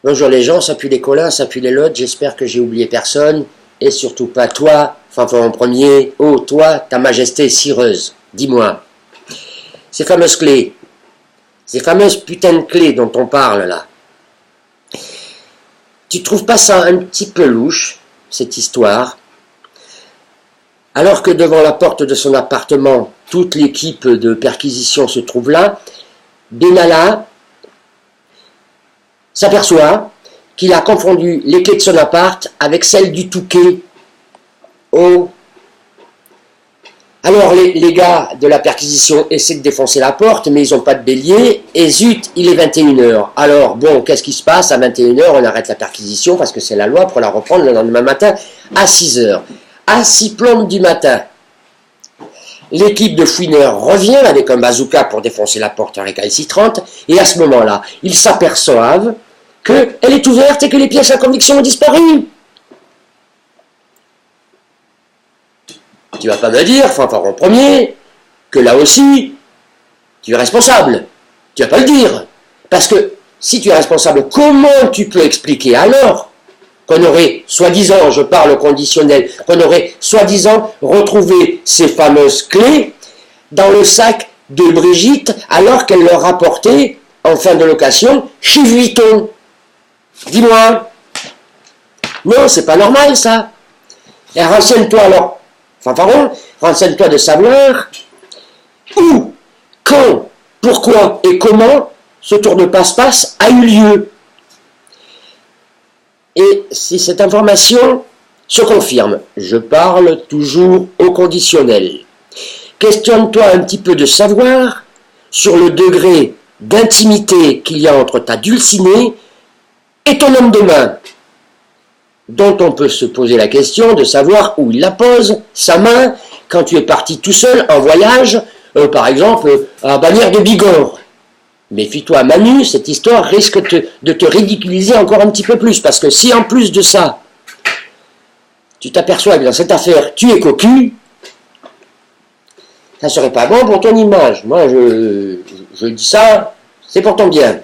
Bonjour les gens, ça pue les colins, ça pue les lottes, j'espère que j'ai oublié personne, et surtout pas toi, fanfaron premier, oh toi, ta majesté cireuse, dis-moi, ces fameuses clés, ces fameuses putains de clés dont on parle là, tu trouves pas ça un petit peu louche, cette histoire, alors que devant la porte de son appartement, toute l'équipe de perquisition se trouve là, Benalla s'aperçoit qu'il a confondu les clés de son appart avec celles du Touquet. Oh. Alors les gars de la perquisition essaient de défoncer la porte, mais ils n'ont pas de bélier, et zut, il est 21h. Alors bon, qu'est-ce qui se passe? À 21h, on arrête la perquisition, parce que c'est la loi, pour la reprendre le lendemain matin à 6h. À 6 plombes du matin, l'équipe de fouineurs revient avec un bazooka pour défoncer la porte récalcitrante, et à ce moment-là, ils s'aperçoivent qu'elle est ouverte et que les pièces à conviction ont disparu. Tu vas pas me dire, fanfaron premier, que là aussi, tu es responsable. Tu vas pas le dire. Parce que si tu es responsable, comment tu peux expliquer alors qu'on aurait, soi-disant, je parle au conditionnel, qu'on aurait, soi-disant, retrouvé ces fameuses clés dans le sac de Brigitte alors qu'elle leur rapportait, en fin de location, chez Vuitton? Dis-moi. Non, c'est pas normal, ça. Et renseigne-toi alors, fanfaron, renseigne-toi de savoir où, quand, pourquoi et comment ce tour de passe-passe a eu lieu. Et si cette information se confirme, je parle toujours au conditionnel. Questionne-toi un petit peu de savoir sur le degré d'intimité qu'il y a entre ta dulcinée et ton homme de main, dont on peut se poser la question de savoir où il la pose, sa main, quand tu es parti tout seul en voyage, par exemple à Bagnères de Bigorre. Méfie-toi Manu, cette histoire risque de te ridiculiser encore un petit peu plus, parce que si en plus de ça, tu t'aperçois que dans cette affaire, tu es cocu, ça serait pas bon pour ton image. Moi, je dis ça, c'est pour ton bien.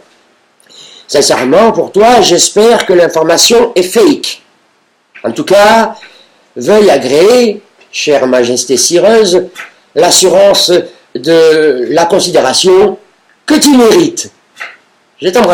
Sincèrement, pour toi, j'espère que l'information est fake. En tout cas, veuille agréer, chère majesté cireuse, l'assurance de la considération que tu mérites. Je t'embrasse.